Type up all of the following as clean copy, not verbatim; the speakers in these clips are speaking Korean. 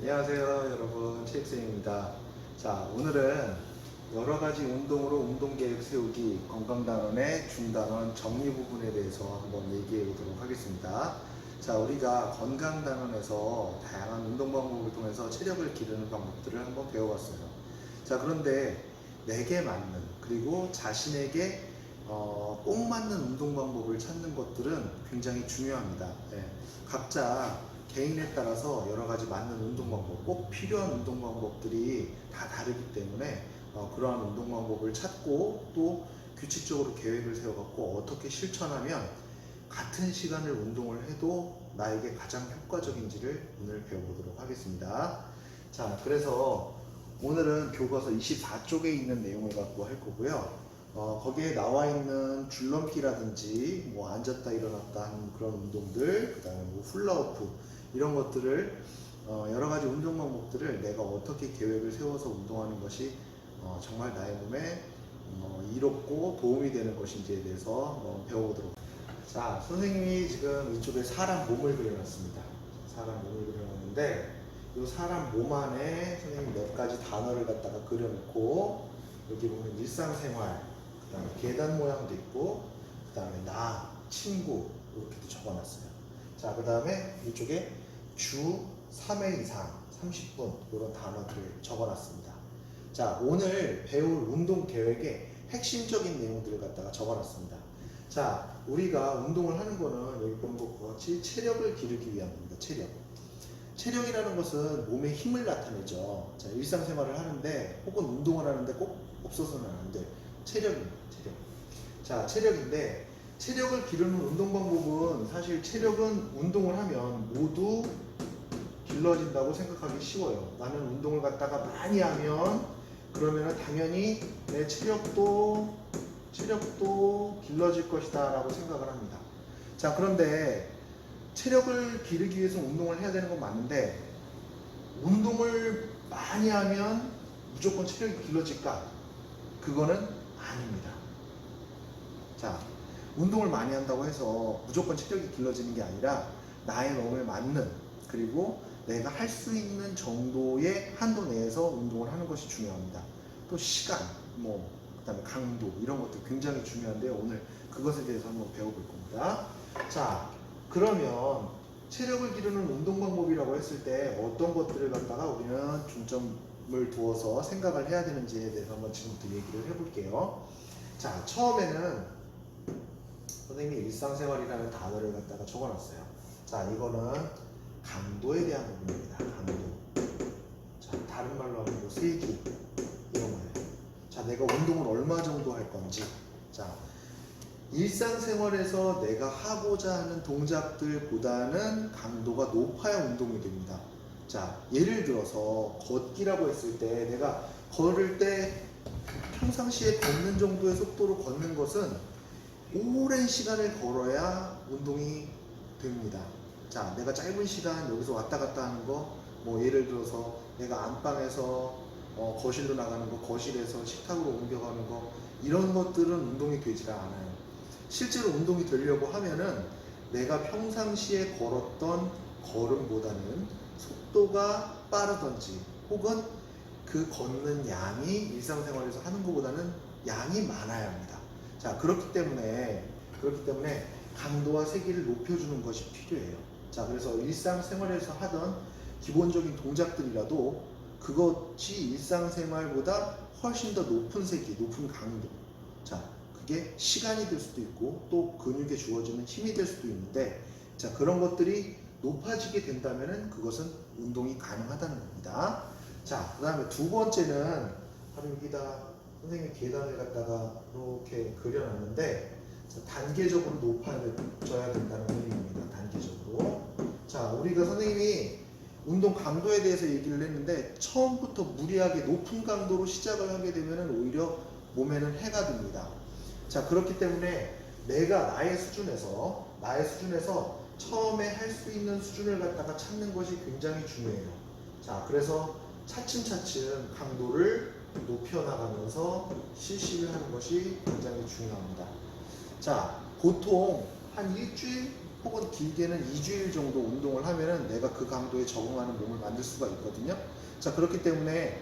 안녕하세요 여러분, 체육생입니다. 자, 오늘은 여러가지 운동으로 운동계획 세우기 건강단원의 중단원 정리 부분에 대해서 한번 얘기해 보도록 하겠습니다. 자, 우리가 건강단원에서 다양한 운동 방법을 통해서 체력을 기르는 방법들을 한번 배워봤어요. 자, 그런데 내게 맞는, 그리고 자신에게 꼭 맞는 운동 방법을 찾는 것들은 굉장히 중요합니다. 예, 각자 개인에 따라서 여러 가지 맞는 운동 방법, 꼭 필요한 운동 방법들이 다 다르기 때문에 그러한 운동 방법을 찾고 또 규칙적으로 계획을 세워갖고 어떻게 실천하면 같은 시간을 운동을 해도 나에게 가장 효과적인지를 오늘 배워보도록 하겠습니다. 자, 그래서 오늘은 교과서 24쪽에 있는 내용을 갖고 할 거고요. 거기에 나와 있는 줄넘기라든지 뭐 앉았다 일어났다 하는 그런 운동들, 그 다음에 뭐 훌라후프 이런 것들을 여러 가지 운동 방법들을 내가 어떻게 계획을 세워서 운동하는 것이 정말 나의 몸에 이롭고 도움이 되는 것인지에 대해서 한번 배워보도록. 자, 선생님이 지금 이쪽에 사람 몸을 그려놨습니다. 사람 몸을 그려놨는데 이 사람 몸 안에 선생님이 몇 가지 단어를 갖다가 그려놓고 여기 보면 일상생활, 그 다음에 계단 모양도 있고, 그 다음에 나, 친구 이렇게도 적어놨어요. 자, 그 다음에 이쪽에 주 3회 이상 30분 이런 단어들을 적어놨습니다. 자, 오늘 배울 운동 계획에 핵심적인 내용들을 갖다가 적어놨습니다. 자, 우리가 운동을 하는 거는 여기 본 것과 같이 체력을 기르기 위한 겁니다. 체력이라는 것은 몸의 힘을 나타내죠. 자, 일상생활을 하는데 혹은 운동을 하는데 꼭 없어서는 안 돼. 체력입니다. 체력. 자, 체력인데 체력을 기르는 운동 방법은 사실 체력은 운동을 하면 모두 길러진다고 생각하기 쉬워요. 나는 운동을 갖다가 많이 하면 그러면 당연히 내 체력도 길러질 것이다 라고 생각을 합니다. 자, 그런데 체력을 기르기 위해서 운동을 해야 되는 건 맞는데 운동을 많이 하면 무조건 체력이 길러질까? 그거는 아닙니다. 자, 운동을 많이 한다고 해서 무조건 체력이 길러지는 게 아니라 나의 몸에 맞는, 그리고 내가 할 수 있는 정도의 한도 내에서 운동을 하는 것이 중요합니다. 또 시간, 그다음에 강도 이런 것도 굉장히 중요한데요. 오늘 그것에 대해서 한번 배워볼 겁니다. 자, 그러면 체력을 기르는 운동 방법이라고 했을 때 어떤 것들을 갖다가 우리는 중점을 두어서 생각을 해야 되는지에 대해서 한번 지금부터 얘기를 해볼게요. 자, 처음에는 선생님이 일상생활이라는 단어를 갖다가 적어놨어요. 자, 이거는 강도에 대한 부분입니다. 강도. 자, 다른 말로 하면 뭐 세기 이런 거예요. 자, 내가 운동을 얼마 정도 할 건지. 자, 일상생활에서 내가 하고자 하는 동작들보다는 강도가 높아야 운동이 됩니다. 자, 예를 들어서 걷기라고 했을 때 내가 걸을 때 평상시에 걷는 정도의 속도로 걷는 것은 오랜 시간을 걸어야 운동이 됩니다. 자, 내가 짧은 시간 여기서 왔다 갔다 하는 거, 뭐 예를 들어서 내가 안방에서 거실로 나가는 거, 거실에서 식탁으로 옮겨가는 거, 이런 것들은 운동이 되질 않아요. 실제로 운동이 되려고 하면은 내가 평상시에 걸었던 걸음보다는 속도가 빠르던지, 혹은 그 걷는 양이 일상생활에서 하는 것보다는 양이 많아야 합니다. 자, 그렇기 때문에 강도와 세기를 높여주는 것이 필요해요. 자, 그래서 일상생활에서 하던 기본적인 동작들이라도 그것이 일상생활보다 훨씬 더 높은 세기, 높은 강도. 자, 그게 시간이 될 수도 있고 또 근육에 주어지는 힘이 될 수도 있는데, 자, 그런 것들이 높아지게 된다면 그것은 운동이 가능하다는 겁니다. 자, 그 다음에 두 번째는 바로 여기다 선생님이 계단을 갖다가 이렇게 그려놨는데, 단계적으로 높아져야 된다는 의미입니다. 단계적으로. 자, 우리가 선생님이 운동 강도에 대해서 얘기를 했는데 처음부터 무리하게 높은 강도로 시작을 하게 되면 오히려 몸에는 해가 됩니다. 자, 그렇기 때문에 내가 나의 수준에서 처음에 할 수 있는 수준을 갖다가 찾는 것이 굉장히 중요해요. 자, 그래서 차츰차츰 강도를 높여나가면서 실시를 하는 것이 굉장히 중요합니다. 자, 보통 한 일주일 혹은 길게는 2주일 정도 운동을 하면은 내가 그 강도에 적응하는 몸을 만들 수가 있거든요. 자, 그렇기 때문에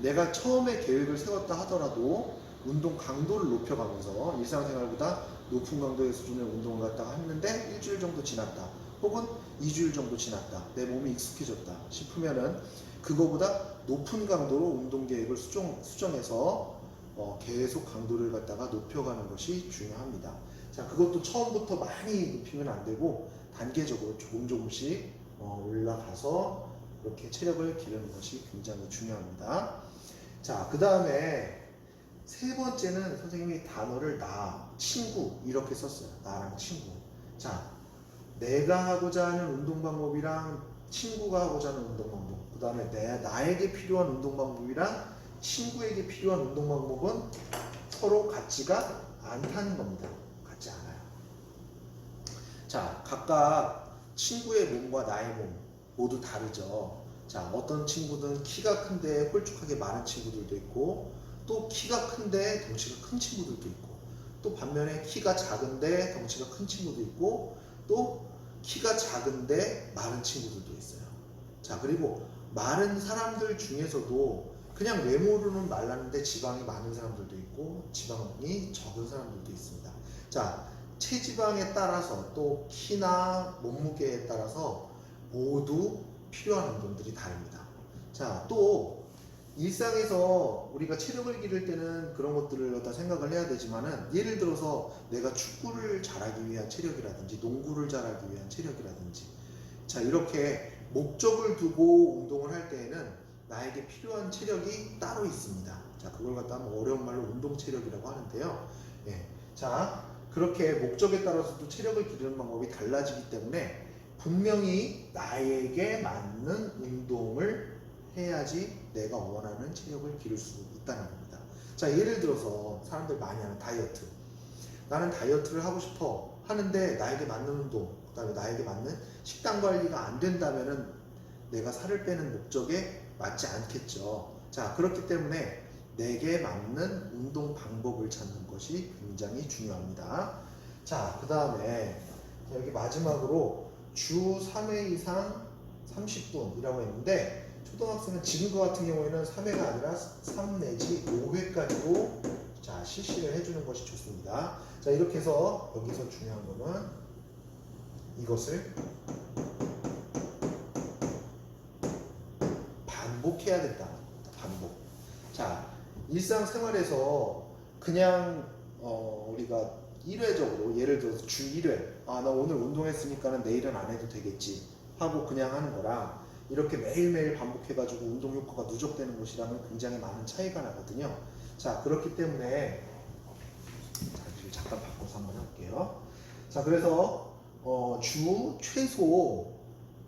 내가 처음에 계획을 세웠다 하더라도 운동 강도를 높여가면서 일상생활보다 높은 강도의 수준의 운동을 갖다가 했는데 일주일 정도 지났다, 혹은 2주일 정도 지났다, 내 몸이 익숙해졌다 싶으면은 그거보다 높은 강도로 운동 계획을 수정해서 계속 강도를 갖다가 높여가는 것이 중요합니다. 자, 그것도 처음부터 많이 높이면 안 되고 단계적으로 조금씩 올라가서 이렇게 체력을 기르는 것이 굉장히 중요합니다. 자, 그 다음에 세 번째는 선생님이 단어를 나, 친구 이렇게 썼어요. 나랑 친구. 자, 내가 하고자 하는 운동 방법이랑 친구가 하고자 하는 운동 방법, 그 다음에 나에게 필요한 운동 방법이랑 친구에게 필요한 운동 방법은 서로 같지가 않다는 겁니다. 같지 않아요. 자, 각각 친구의 몸과 나의 몸 모두 다르죠. 자, 어떤 친구들은 키가 큰데 홀쭉하게 마른 친구들도 있고, 또 키가 큰데 덩치가 큰 친구들도 있고, 또 반면에 키가 작은데 덩치가 큰 친구도 있고, 또 키가 작은데 마른 친구들도 있어요. 자, 그리고 마른 사람들 중에서도 그냥 외모로는 말랐는데 지방이 많은 사람들도 있고 지방이 적은 사람들도 있습니다. 자, 체지방에 따라서 또 키나 몸무게에 따라서 모두 필요한 운동들이 다릅니다. 자, 또 일상에서 우리가 체력을 기를 때는 그런 것들을 갖다 생각을 해야 되지만은, 예를 들어서 내가 축구를 잘하기 위한 체력이라든지 농구를 잘하기 위한 체력이라든지, 자, 이렇게 목적을 두고 운동을 할 때에는 나에게 필요한 체력이 따로 있습니다. 자, 그걸 갖다 어려운 말로 운동 체력이라고 하는데요. 예. 자, 그렇게 목적에 따라서 또 체력을 기르는 방법이 달라지기 때문에 분명히 나에게 맞는 운동을 해야지 내가 원하는 체력을 기를 수 있다는 겁니다. 자, 예를 들어서 사람들 많이 하는 다이어트. 나는 다이어트를 하고 싶어 하는데 나에게 맞는 운동, 그 다음에 나에게 맞는 식단 관리가 안 된다면은 내가 살을 빼는 목적에 맞지 않겠죠. 자, 그렇기 때문에 내게 맞는 운동 방법을 찾는 것이 굉장히 중요합니다. 자, 그 다음에 여기 마지막으로 주 3회 이상 30분이라고 했는데, 초등학생은 지금 같은 경우에는 3회가 아니라 3 내지 5회까지도 자, 실시를 해주는 것이 좋습니다. 자, 이렇게 해서 여기서 중요한 거는 이것을 반복해야 된다. 반복. 자, 일상생활에서 그냥 우리가 일회적으로, 예를 들어서 주 1회, 아, 나 오늘 운동했으니까는 내일은 안 해도 되겠지 하고 그냥 하는 거랑, 이렇게 매일매일 반복해가지고 운동 효과가 누적되는 것이라면 굉장히 많은 차이가 나거든요. 자, 그렇기 때문에 잠깐 바꿔서 한번 할게요. 자, 그래서 주 최소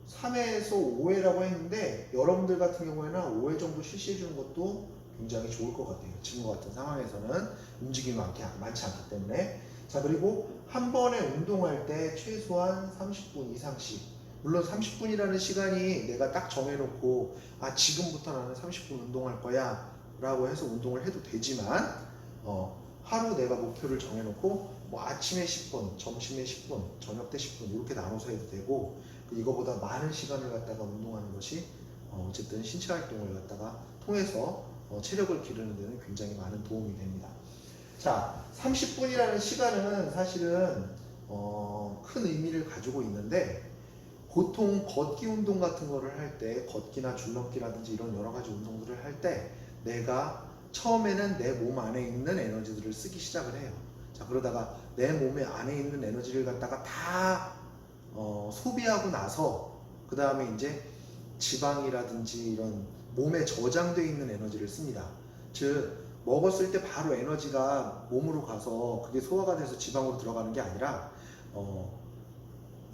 3회에서 5회라고 했는데, 여러분들 같은 경우에는 5회 정도 실시해 주는 것도 굉장히 좋을 것 같아요. 지금 같은 상황에서는 움직임이 많지 않기 때문에. 자, 그리고 한 번에 운동할 때 최소한 30분 이상씩, 물론 30분이라는 시간이 내가 딱 정해놓고 아, 지금부터 나는 30분 운동할 거야 라고 해서 운동을 해도 되지만, 하루 내가 목표를 정해놓고 뭐 아침에 10분, 점심에 10분, 저녁 때 10분 이렇게 나눠서 해도 되고, 이거보다 많은 시간을 갖다가 운동하는 것이 어쨌든 신체 활동을 갖다가 통해서 체력을 기르는 데는 굉장히 많은 도움이 됩니다. 자, 30분이라는 시간은 사실은 큰 의미를 가지고 있는데, 보통 걷기 운동 같은 거를 할 때, 걷기나 줄넘기라든지 이런 여러 가지 운동들을 할 때 내가 처음에는 내 몸 안에 있는 에너지들을 쓰기 시작을 해요. 자, 그러다가 내 몸에 안에 있는 에너지를 갖다가 다 소비하고 나서 그 다음에 이제 지방이라든지 이런 몸에 저장되어 있는 에너지를 씁니다. 즉, 먹었을 때 바로 에너지가 몸으로 가서 그게 소화가 돼서 지방으로 들어가는 게 아니라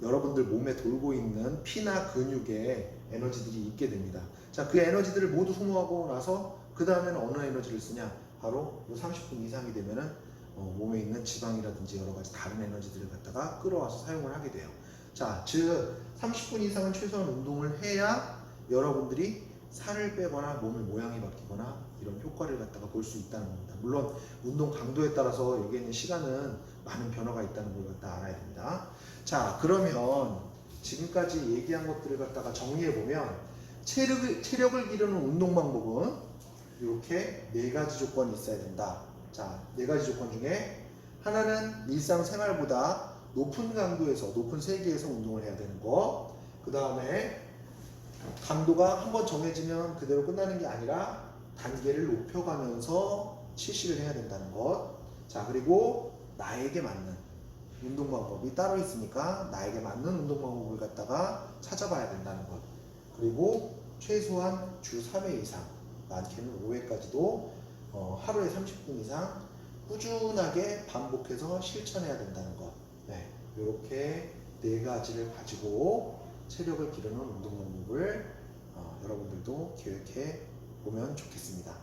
여러분들 몸에 돌고 있는 피나 근육에 에너지들이 있게 됩니다. 자, 그 에너지들을 모두 소모하고 나서 그 다음에는 어느 에너지를 쓰냐? 바로 30분 이상이 되면은 몸에 있는 지방이라든지 여러 가지 다른 에너지들을 갖다가 끌어와서 사용을 하게 돼요. 자, 즉 30분 이상은 최소한 운동을 해야 여러분들이 살을 빼거나 몸의 모양이 바뀌거나 이런 효과를 갖다가 볼 수 있다는 겁니다. 물론 운동 강도에 따라서 여기에 있는 시간은 많은 변화가 있다는 걸 갖다 알아야 됩니다. 자, 그러면 지금까지 얘기한 것들을 갖다가 정리해 보면 체력을 기르는 운동 방법은 이렇게 네 가지 조건이 있어야 된다. 자, 네 가지 조건 중에 하나는 일상생활보다 높은 강도에서, 높은 세기에서 운동을 해야 되는 것. 그 다음에 강도가 한번 정해지면 그대로 끝나는 게 아니라 단계를 높여가면서 실시를 해야 된다는 것. 자, 그리고 나에게 맞는 운동 방법이 따로 있으니까 나에게 맞는 운동 방법을 갖다가 찾아봐야 된다는 것. 그리고 최소한 주 3회 이상, 많게는 5회까지도 하루에 30분 이상 꾸준하게 반복해서 실천해야 된다는 것. 네, 이렇게 네 가지를 가지고 체력을 기르는 운동 방법을 여러분들도 기획해 보면 좋겠습니다.